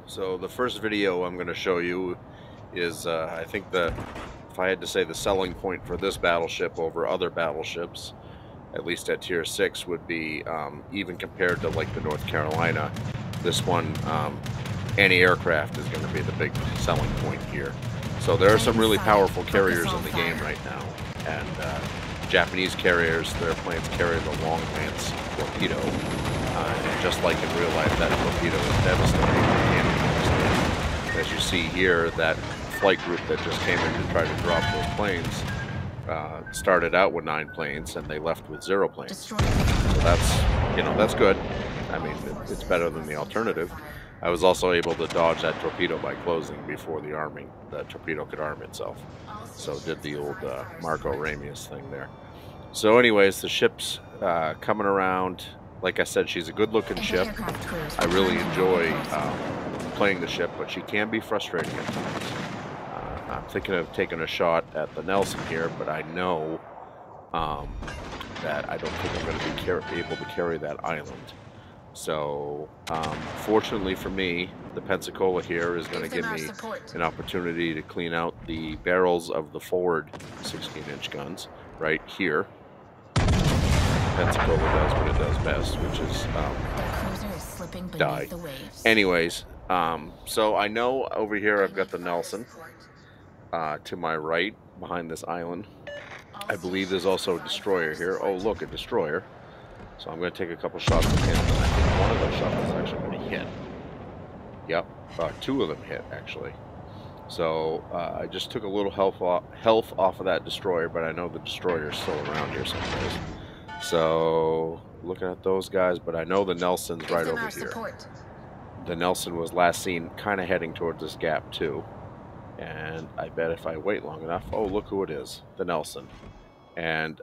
So the first video I'm going to show you is, I think if I had to say the selling point for this battleship over other battleships, at least at tier 6, would be even compared to like the North Carolina, this one, anti-aircraft is going to be the big selling point here. So there are some really powerful carriers in the game right now, and Japanese carriers, their planes carry the Long Lance torpedo, and just like in real life, that torpedo is devastating. As you see here, that flight group that just came in to try to drop those planes started out with 9 planes, and they left with 0 planes. So that's good. I mean, it's better than the alternative. I was also able to dodge that torpedo by closing before the torpedo could arm itself. So did the old Marco Ramius thing there. So anyways, the ship's coming around. Like I said, she's a good-looking ship. I really enjoy playing the ship, but she can be frustrating at times. I'm thinking of taking a shot at the Nelson here, but I know that I don't think I'm going to be able to carry that island. So, fortunately for me, the Pensacola here is going to give me an opportunity to clean out the barrels of the forward 16-inch guns right here. Pensacola does what it does best, which is die. Anyways, so I know over here I've got the Nelson to my right behind this island. I believe there's also a destroyer here. Oh, look, a destroyer. So I'm going to take a couple shots at him, and I think one of those shots is actually going to hit. Yep, 2 of them hit, actually. So I just took a little health off of that destroyer, but I know the destroyer is still around here someplace. So looking at those guys, but I know the Nelson's right over here. The Nelson was last seen kind of heading towards this gap too. And I bet if I wait long enough, oh, look who it is, the Nelson. And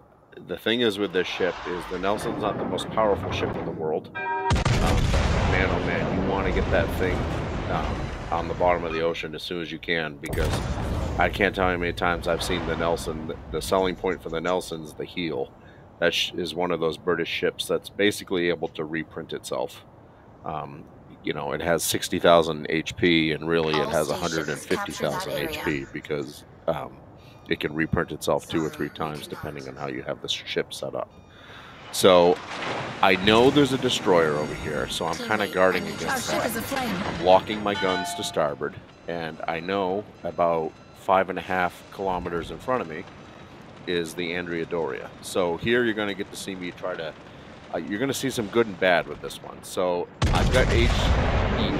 the thing is with this ship is the Nelson's not the most powerful ship in the world. Man, oh man, you want to get that thing on the bottom of the ocean as soon as you can, because I can't tell you how many times I've seen the Nelson. The selling point for the Nelson's the heel. That is one of those British ships that's basically able to reprint itself. You know, it has 60,000 HP, and really it has 150,000 HP because it can reprint itself 2 or 3 times depending on how you have the ship set up. So I know there's a destroyer over here, so I'm kind of guarding against that. I'm locking my guns to starboard, and I know about 5.5 kilometers in front of me is the Andrea Doria. So here you're going to get to see me try to you're going to see some good and bad with this one. So I've got HE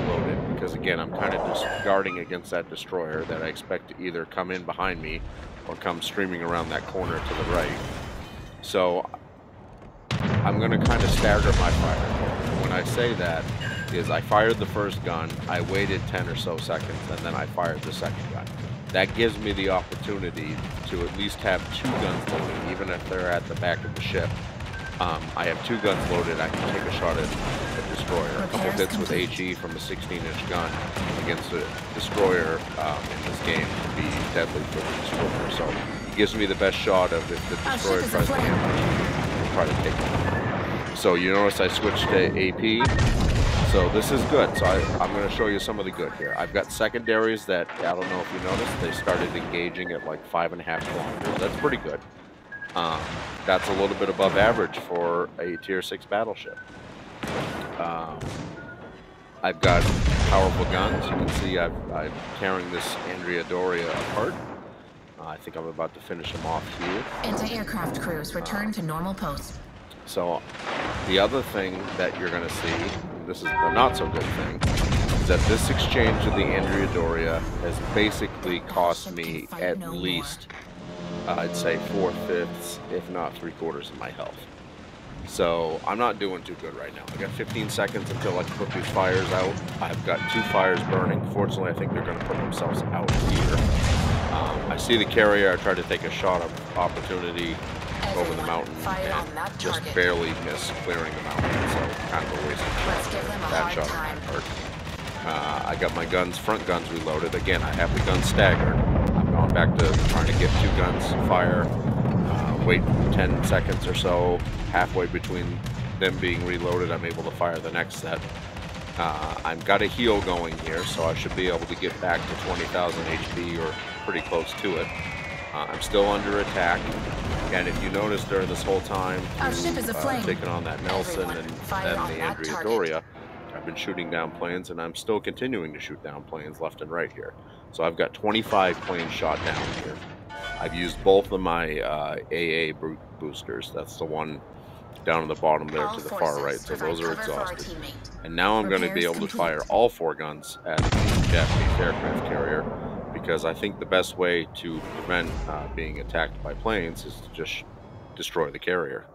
loaded because, again, I'm kind of just guarding against that destroyer that I expect to either come in behind me or come streaming around that corner to the right. So I'm going to kind of stagger my fire. When I say that is I fired the first gun, I waited 10 or so seconds, and then I fired the second gun. That gives me the opportunity to at least have 2 guns loaded, even if they're at the back of the ship. I have 2 guns loaded. I can take a shot at a destroyer. A couple hits with HE from a 16-inch gun against a destroyer in this game can be deadly for the destroyer. So it gives me the best shot of if the destroyer tries to ambush, I'll try to take it. So you notice I switched to AP. So this is good. So I'm going to show you some of the good here. I've got secondaries that, I don't know if you noticed, they started engaging at like 5.5 kilometers. That's pretty good. That's a little bit above average for a tier 6 battleship. I've got powerful guns. You can see I'm tearing this Andrea Doria apart. I think I'm about to finish them off here. Anti-aircraft crews return to normal post. So the other thing that you're going to see, this is the not so good thing, is that this exchange of the Andrea Doria has basically cost me at least, I'd say 4/5, if not 3/4 of my health. So I'm not doing too good right now. I got 15 seconds until I can put these fires out. I've got 2 fires burning. Fortunately, I think they're going to put themselves out here. I see the carrier. I tried to take a shot of opportunity over the mountain and just barely missed clearing the mountain. So kind of a waste of that shot on my part. I got my guns, front guns reloaded. Again, I have the guns staggered. I'm going back to trying to get 2 guns fire. Wait 10 seconds or so, halfway between them being reloaded, I'm able to fire the next set. I've got a heal going here, so I should be able to get back to 20,000 HP or pretty close to it. I'm still under attack, and if you notice during this whole time Our ship is aflame. taking on that Nelson Everyone, and fire then on the that Andrea target. Doria, I've been shooting down planes, and I'm still continuing to shoot down planes left and right here. So I've got 25 planes shot down here. I've used both of my AA boosters. That's the one down at the bottom there All to the far right. forces, So those are provide cover for our exhausted. teammate. And now I'm going to be Repairs able to complete. fire all 4 guns at the Japanese aircraft carrier, because I think the best way to prevent being attacked by planes is to just destroy the carrier.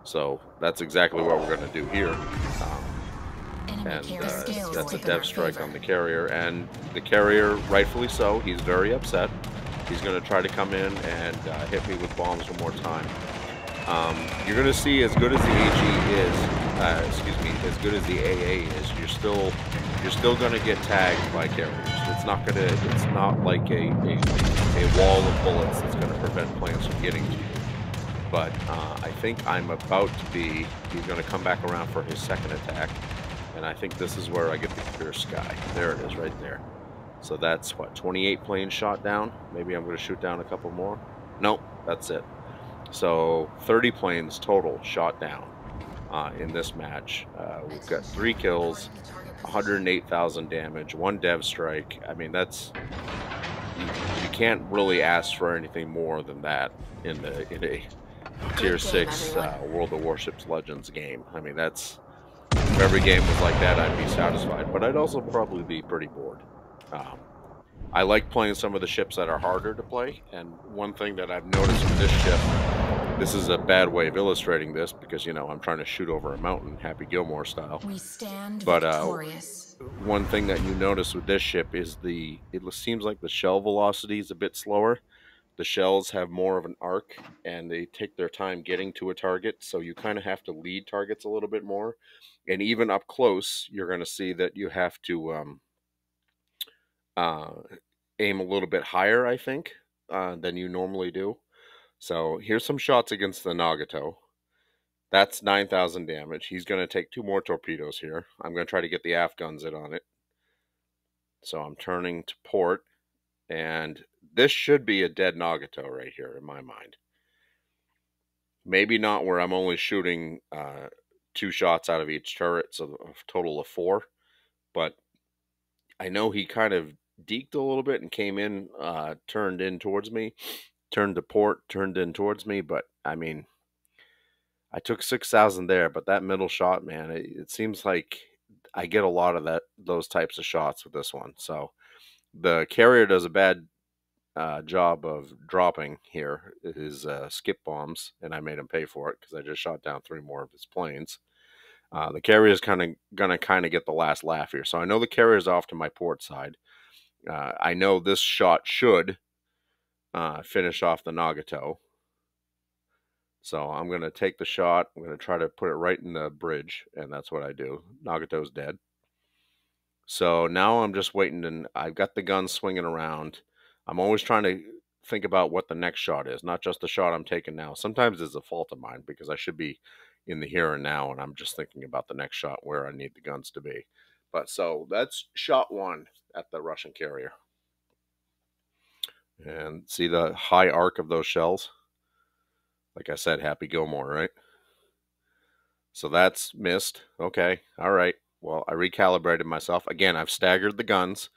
So that's exactly what we're going to do here. And that's a dev strike on the carrier, and the carrier, rightfully so, he's very upset. He's going to try to come in and hit me with bombs one more time. You're going to see, as good as the AG is, as good as the AA is, you're still going to get tagged by carriers. It's not like a wall of bullets that's going to prevent planes from getting to you. But I think I'm about to be. He's going to come back around for his second attack, and I think this is where I get the clear sky. There it is, right there. So that's what, 28 planes shot down. Maybe I'm going to shoot down a couple more. Nope, that's it. So 30 planes total shot down in this match. We've got 3 kills, 108,000 damage, 1 dev strike. I mean, you can't really ask for anything more than that in a tier 6 World of Warships Legends game. I mean, if every game was like that, I'd be satisfied, but I'd also probably be pretty bored. I like playing some of the ships that are harder to play, and one thing that I've noticed with this ship, this is a bad way of illustrating this because, I'm trying to shoot over a mountain, Happy Gilmore style. We stand but victorious. One thing that you notice with this ship is it seems like the shell velocity is a bit slower. The shells have more of an arc, and they take their time getting to a target, so you kind of have to lead targets a little bit more. And even up close, you're going to see that you have to aim a little bit higher, I think, than you normally do. So here's some shots against the Nagato. That's 9,000 damage. He's going to take 2 more torpedoes here. I'm going to try to get the aft guns in on it. So I'm turning to port, and this should be a dead Nagato right here in my mind. Maybe not where I'm only shooting 2 shots out of each turret, so a total of 4. But I know he kind of deked a little bit and came in, turned in towards me, turned to port, turned in towards me. But I mean, I took 6,000 there, but that middle shot, man, it seems like I get a lot of those types of shots with this one. So the carrier does a bad job of dropping here his skip bombs, and I made him pay for it because I just shot down 3 more of his planes. The carrier is gonna get the last laugh here, so I know the carrier is off to my port side. I know this shot should finish off the Nagato. So I'm going to take the shot. I'm going to try to put it right in the bridge, and that's what I do. Nagato's dead. So now I'm just waiting, and I've got the gun swinging around. I'm always trying to think about what the next shot is, not just the shot I'm taking now. Sometimes it's a fault of mine because I should be in the here and now, and I'm just thinking about the next shot where I need the guns to be. But so that's shot 1 at the Russian carrier. And see the high arc of those shells? Like I said, Happy Gilmore, right? So that's missed. Okay, all right. Well, I recalibrated myself. Again, I've staggered the guns.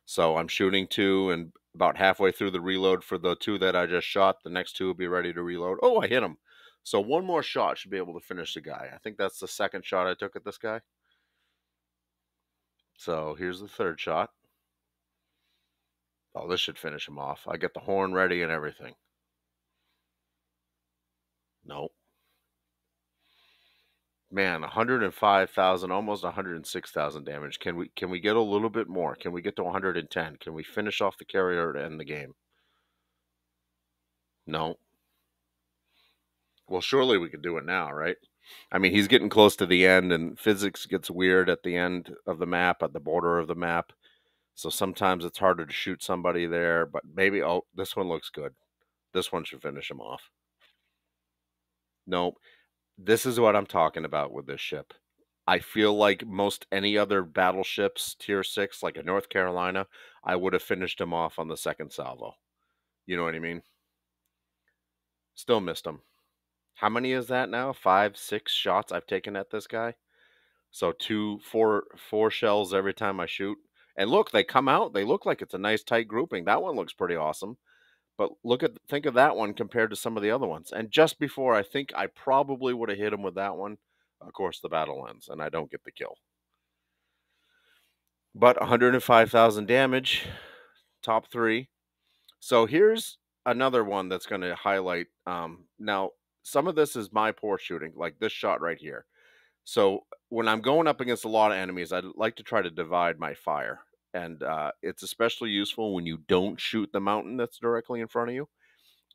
So I'm shooting 2, and about halfway through the reload for the 2 that I just shot, the next 2 will be ready to reload. Oh, I hit him. So 1 more shot should be able to finish the guy. I think that's the 2nd shot I took at this guy. So here's the 3rd shot. Oh, this should finish him off. I get the horn ready and everything. Nope. Man, 105,000, almost 106,000 damage. Can we get a little bit more? Can we get to 110? Can we finish off the carrier to end the game? No. Well, surely we could do it now, right? I mean, he's getting close to the end, and physics gets weird at the end of the map, at the border of the map. So sometimes it's harder to shoot somebody there, but maybe, oh, this one looks good. This one should finish him off. Nope. This is what I'm talking about with this ship. I feel like most any other battleships, tier 6, like a North Carolina, I would have finished him off on the second salvo. You know what I mean? Still missed him. How many is that now? 5, 6 shots I've taken at this guy? So 2, 4, 4 shells every time I shoot. And look, they come out. They look like it's a nice tight grouping. That one looks pretty awesome. But think of that one compared to some of the other ones. And just before, I think I probably would have hit him with that one. Of course, the battle ends, and I don't get the kill. But 105,000 damage, top 3. So here's another one that's going to highlight. Now, some of this is my poor shooting, like this shot right here. So when I'm going up against a lot of enemies, I'd like to try to divide my fire. And it's especially useful when you don't shoot the mountain that's directly in front of you.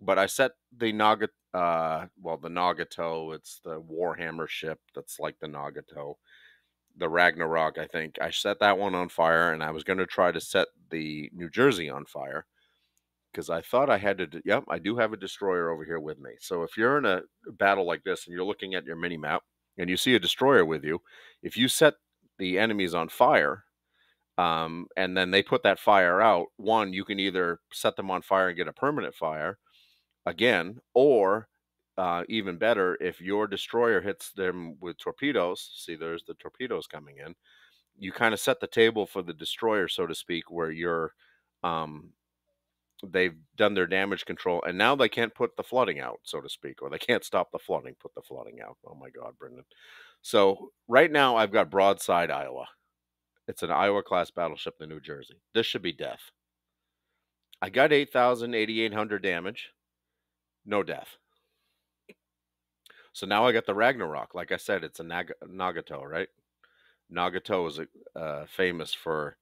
But I set the the Nagato, it's the Warhammer ship that's like the Nagato. The Ragnarok, I think. I set that one on fire, and I was going to try to set the New Jersey on fire because I thought I had to. Yep, I do have a destroyer over here with me. So if you're in a battle like this and you're looking at your mini map and you see a destroyer with you, if you set the enemies on fire, and then they put that fire out, one, you can either set them on fire and get a permanent fire again, or even better, if your destroyer hits them with torpedoes, see there's the torpedoes coming in, you kind of set the table for the destroyer, so to speak, where you're they've done their damage control, and now they can't put the flooding out, so to speak, or they can't stop the flooding, put the flooding out. Oh my God, Brendan. So right now I've got Broadside Iowa. It's an Iowa class battleship in New Jersey. This should be death. I got 8,800 damage. No death. So now I got the Ragnarok. Like I said, it's a Nagato, right? Nagato is famous for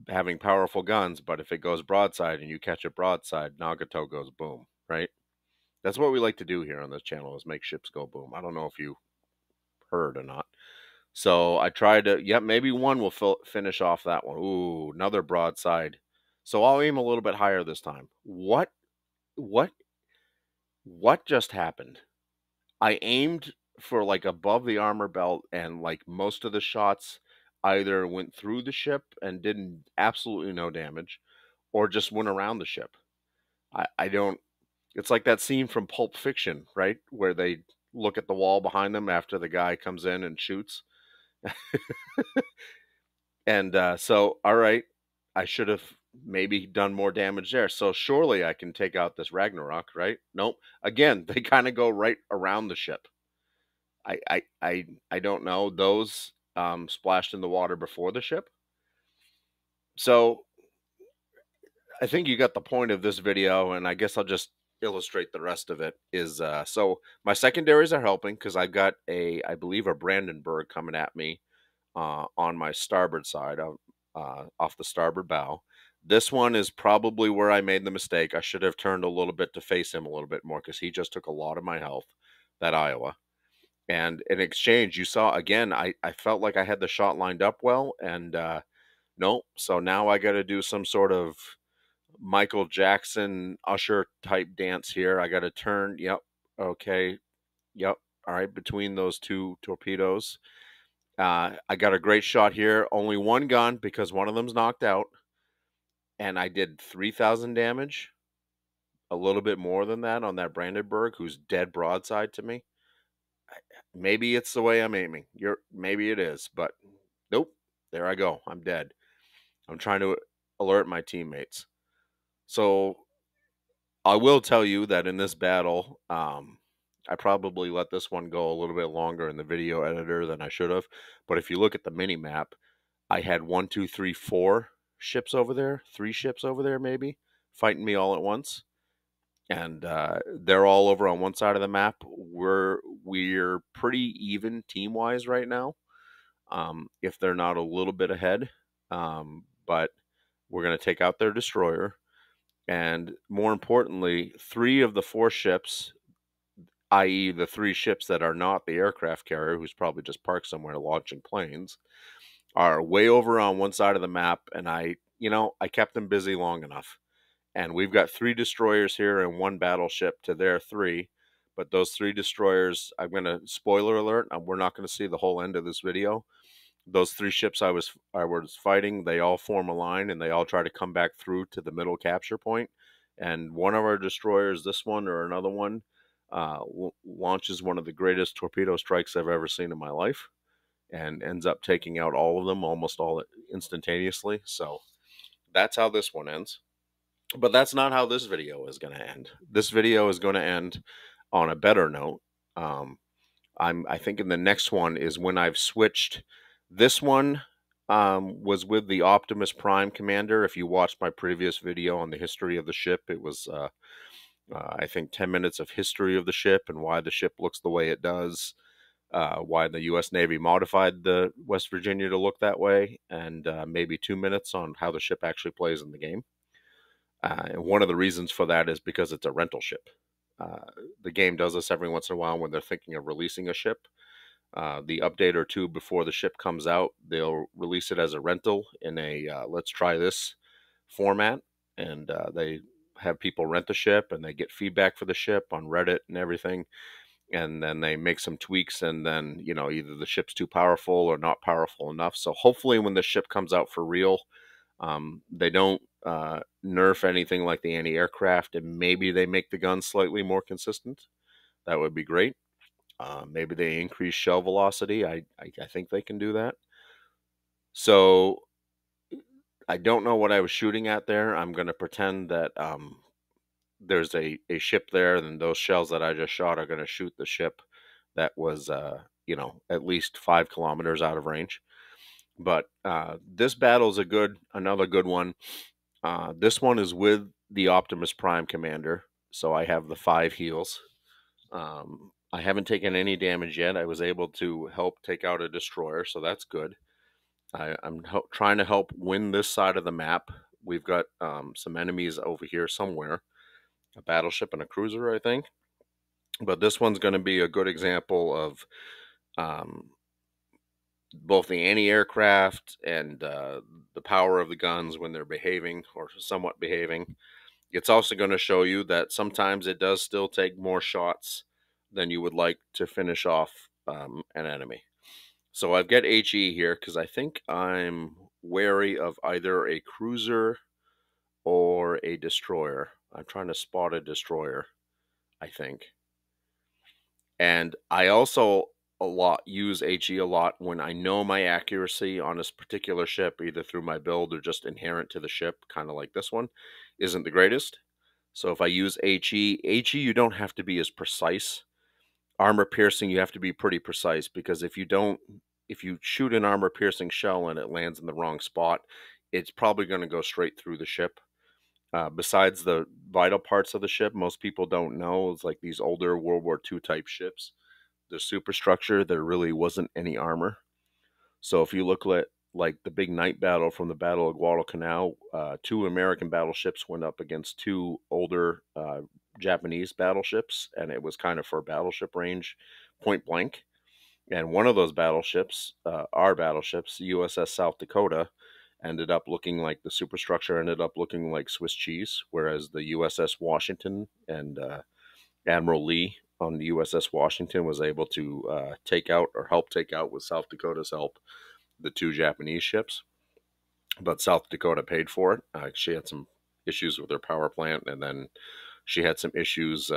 having powerful guns, but if it goes broadside and you catch it broadside, Nagato goes boom, right? That's what we like to do here on this channel, is make ships go boom. I don't know if you heard or not. So I tried to, yep, maybe one will finish off that one. Ooh, another broadside. So I'll aim a little bit higher this time. What just happened? I aimed for like above the armor belt, and like most of the shots either went through the ship and did absolutely no damage, or just went around the ship. I don't. It's like that scene from Pulp Fiction, right, where they look at the wall behind them after the guy comes in and shoots. And so, all right, I should have maybe done more damage there. So surely I can take out this Ragnarok, right? Nope. Again, they kind of go right around the ship. I don't know. Those splashed in the water before the ship. So I think you got the point of this video, and I guess I'll just illustrate the rest of it. Is so my secondaries are helping because I've got I believe a Brandenburg coming at me on my starboard side off the starboard bow. This one is probably where I made the mistake. I should have turned a little bit to face him a little bit more because he just took a lot of my health, that Iowa. And in exchange, you saw, again, I felt like I had the shot lined up well, and nope. So now I got to do some sort of Michael Jackson Usher type dance here. I got to turn. Yep. Okay. Yep. All right. Between those two torpedoes. I got a great shot here. Only one gun because one of them's knocked out. And I did 3,000 damage. A little bit more than that on that Brandenburg, who's dead broadside to me. Maybe it's the way I'm aiming. Maybe it is, but nope. There I go. I'm dead. I'm trying to alert my teammates. So I will tell you that in this battle, I probably let this one go a little bit longer in the video editor than I should have. But if you look at the mini map, I had 1, 2, 3, 4 ships over there, 3 ships over there maybe, fighting me all at once. And they're all over on one side of the map. We're pretty even team-wise right now, if they're not a little bit ahead. But we're going to take out their destroyer. And more importantly, 3 of the 4 ships, i.e. the 3 ships that are not the aircraft carrier, who's probably just parked somewhere launching planes, are way over on one side of the map. And I kept them busy long enough. And we've got 3 destroyers here and 1 battleship to their 3. But those 3 destroyers, I'm going to, spoiler alert, we're not going to see the whole end of this video. Those 3 ships I was fighting, they all form a line and they all try to come back through to the middle capture point. And one of our destroyers, this one or another one, launches one of the greatest torpedo strikes I've ever seen in my life, and ends up taking out all of them almost all instantaneously. So that's how this one ends. But that's not how this video is going to end. This video is going to end on a better note. I think in the next one is when I've switched. This one was with the Optimus Prime commander. If you watched my previous video on the history of the ship, it was I think 10 minutes of history of the ship and why the ship looks the way it does, why the U.S. Navy modified the West Virginia to look that way, and maybe 2 minutes on how the ship actually plays in the game. And one of the reasons for that is because it's a rental ship. The game does this every once in a while when they're thinking of releasing a ship. The update or 2 before the ship comes out, they'll release it as a rental in a let's try this format. And they have people rent the ship and they get feedback for the ship on Reddit and everything. And then they make some tweaks, and then, either the ship's too powerful or not powerful enough. So hopefully when the ship comes out for real, they don't nerf anything like the anti-aircraft, and maybe they make the guns slightly more consistent. That would be great. Maybe they increase shell velocity. I think they can do that. So I don't know what I was shooting at there. I'm going to pretend that there's a ship there, and those shells that I just shot are going to shoot the ship that was, at least 5 kilometers out of range. But this battle is another good one. This one is with the Optimus Prime commander, so I have the 5 heals. I haven't taken any damage yet. I was able to help take out a destroyer, so that's good. I'm trying to help win this side of the map. We've got some enemies over here somewhere, a battleship and a cruiser, I think. But this one's going to be a good example of both the anti-aircraft and the power of the guns when they're behaving or somewhat behaving. It's also going to show you that sometimes it does still take more shots than you would like to finish off an enemy. So I've got HE here because I think I'm wary of either a cruiser or a destroyer. I'm trying to spot a destroyer, I think. And I also use HE a lot when I know my accuracy on this particular ship, either through my build or just inherent to the ship, kind of like this one, isn't the greatest. So if I use HE, you don't have to be as precise. Armor piercing, you have to be pretty precise, because if you shoot an armor piercing shell and it lands in the wrong spot, it's probably going to go straight through the ship. Besides the vital parts of the ship, most people don't know, it's like these older World War II type ships, the superstructure, there really wasn't any armor. So if you look at like the big night battle from the Battle of Guadalcanal, 2 American battleships went up against 2 older Japanese battleships, and it was kind of for battleship range, point blank. And one of those battleships, our battleships, USS South Dakota, ended up looking like the superstructure ended up looking like Swiss cheese, whereas the USS Washington and Admiral Lee on the USS Washington was able to take out, or help take out with South Dakota's help, the 2 Japanese ships. But South Dakota paid for it. She had some issues with her power plant, and then she had some issues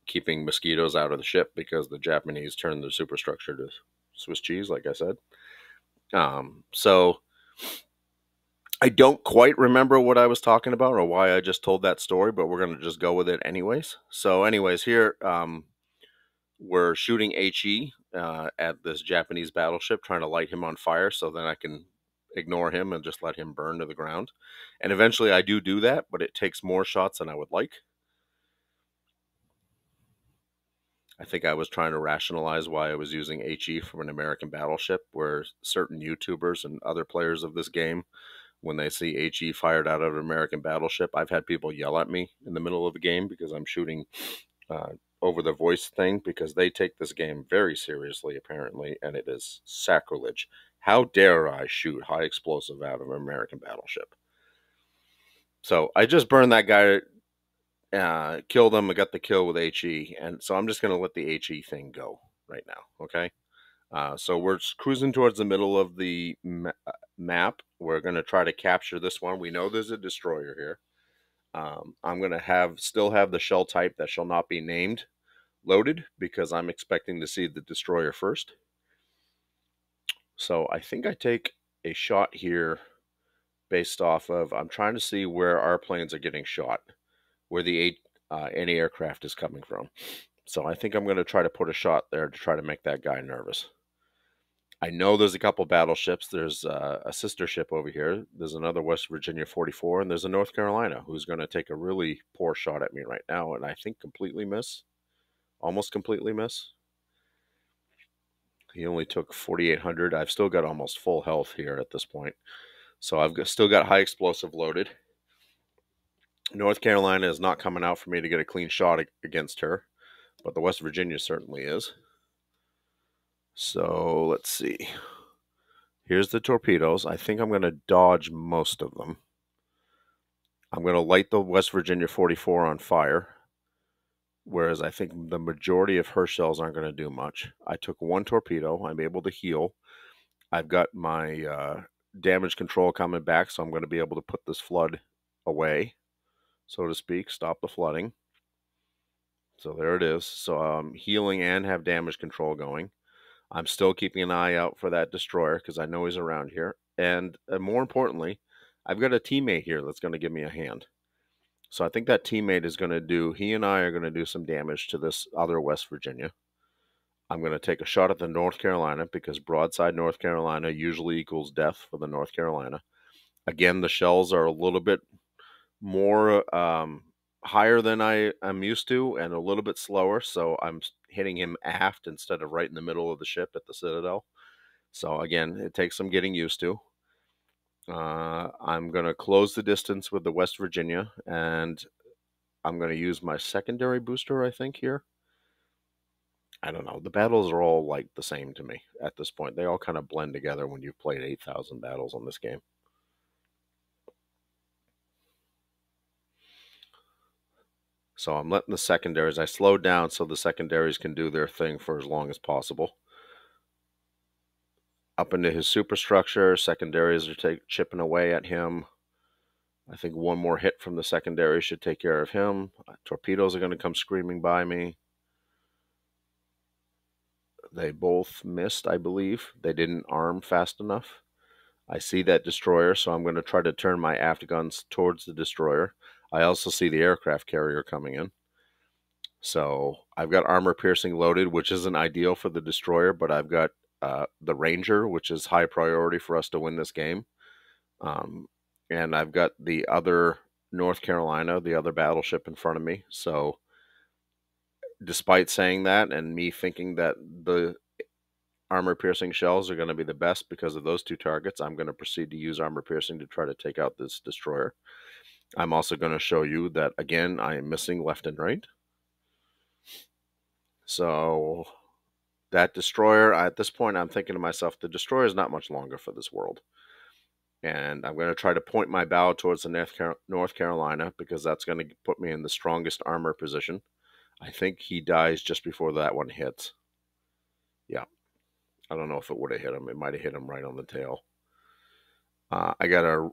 keeping mosquitoes out of the ship because the Japanese turned their superstructure to Swiss cheese, like I said. So I don't quite remember what I was talking about or why I just told that story, but we're going to just go with it anyways. So anyways, here we're shooting HE at this Japanese battleship, trying to light him on fire so then I can ignore him and just let him burn to the ground. And eventually I do that, but it takes more shots than I would like. I think I was trying to rationalize why I was using HE from an American battleship, where certain YouTubers and other players of this game, when they see HE fired out of an American battleship, I've had people yell at me in the middle of the game because I'm shooting over the voice thing, because they take this game very seriously, apparently, and it is sacrilege. How dare I shoot high explosive out of an American battleship? So I just burned that guy Killed them. I got the kill with HE, and so I'm just going to let the HE thing go right now, okay? So we're cruising towards the middle of the map. We're going to try to capture this one. We know there's a destroyer here. I'm going to still have the shell type that shall not be named loaded because I'm expecting to see the destroyer first. So I think I take a shot here based off of, I'm trying to see where our planes are getting shot, where the anti-aircraft is coming from. So I think I'm going to try to put a shot there to try to make that guy nervous. I know there's a couple battleships. There's a sister ship over here. There's another West Virginia 44, and there's a North Carolina who's going to take a really poor shot at me right now, and I think completely miss. Almost completely miss. He only took 4,800. I've still got almost full health here at this point. So I've still got high explosive loaded. North Carolina is not coming out for me to get a clean shot against her, but the West Virginia certainly is. So let's see. Here's the torpedoes. I think I'm going to dodge most of them. I'm going to light the West Virginia 44 on fire, whereas I think the majority of her shells aren't going to do much. I took one torpedo. I'm able to heal. I've got my damage control coming back, so I'm going to be able to put this flood away, so to speak, stop the flooding. So there it is. So I'm healing and have damage control going. I'm still keeping an eye out for that destroyer because I know he's around here. And more importantly, I've got a teammate here that's going to give me a hand. So I think that teammate is going to do, he and I are going to do some damage to this other West Virginia. I'm going to take a shot at the North Carolina because broadside North Carolina usually equals death for the North Carolina. Again, the shells are a little bit more higher than I am used to and a little bit slower, so I'm hitting him aft instead of right in the middle of the ship at the Citadel. So again, it takes some getting used to. I'm going to close the distance with the West Virginia, and I'm going to use my secondary booster, I think, here. I don't know. The battles are all like the same to me at this point. They all kind of blend together when you've played 8,000 battles on this game. So I'm letting the secondaries, I slowed down so the secondaries can do their thing for as long as possible. Up into his superstructure, secondaries are chipping away at him. I think one more hit from the secondary should take care of him. Torpedoes are going to come screaming by me. They both missed, I believe. They didn't arm fast enough. I see that destroyer, so I'm going to try to turn my aft guns towards the destroyer. I also see the aircraft carrier coming in. So I've got armor piercing loaded, which isn't ideal for the destroyer, but I've got the Ranger, which is high priority for us to win this game. And I've got the other North Carolina, the other battleship in front of me. So despite saying that and me thinking that the armor piercing shells are going to be the best because of those two targets, I'm going to proceed to use armor piercing to try to take out this destroyer. I'm also going to show you that, again, I am missing left and right. So that destroyer, at this point, I'm thinking to myself, the destroyer is not much longer for this world. And I'm going to try to point my bow towards the North Carolina because that's going to put me in the strongest armor position. I think he dies just before that one hits. Yeah. I don't know if it would have hit him. It might have hit him right on the tail. I got a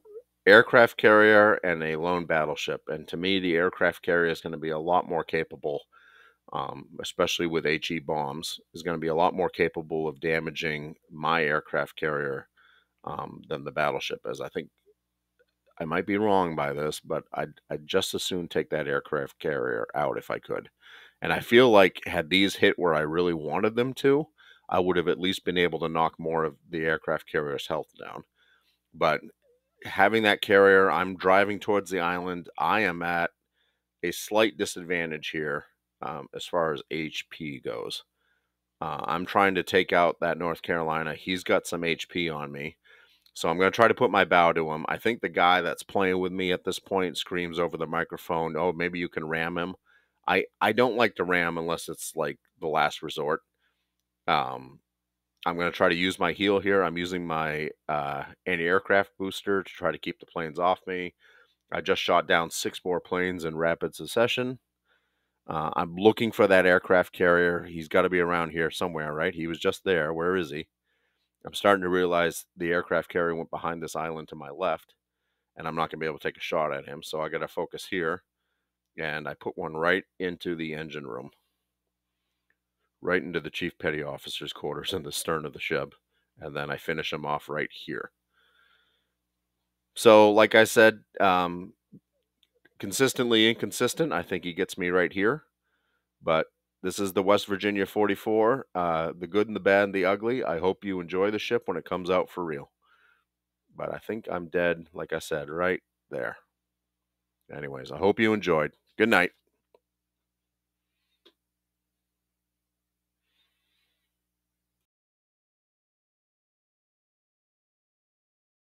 aircraft carrier and a lone battleship. And to me, the aircraft carrier is going to be a lot more capable, especially with HE bombs, is going to be a lot more capable of damaging my aircraft carrier than the battleship is. I think I might be wrong by this, but I'd just as soon take that aircraft carrier out if I could. And I feel like had these hit where I really wanted them to, I would have at least been able to knock more of the aircraft carrier's health down. But having that carrier, I'm driving towards the island. I am at a slight disadvantage here as far as HP goes. I'm trying to take out that North Carolina. He's got some HP on me. So I'm going to try to put my bow to him. I think the guy that's playing with me at this point screams over the microphone, "Oh, maybe you can ram him." I don't like to ram unless it's like the last resort. I'm going to try to use my heal here. I'm using my anti-aircraft booster to try to keep the planes off me. I just shot down 6 more planes in rapid succession. I'm looking for that aircraft carrier. He's got to be around here somewhere, right? He was just there. Where is he? I'm starting to realize the aircraft carrier went behind this island to my left, and I'm not going to be able to take a shot at him. So I got to focus here, and I put one right into the engine room, right into the chief petty officer's quarters in the stern of the ship, and then I finish him off right here. So, like I said, consistently inconsistent. I think he gets me right here, but this is the West Virginia 44, the good and the bad and the ugly. I hope you enjoy the ship when it comes out for real. But I think I'm dead, like I said, right there. Anyways, I hope you enjoyed. Good night.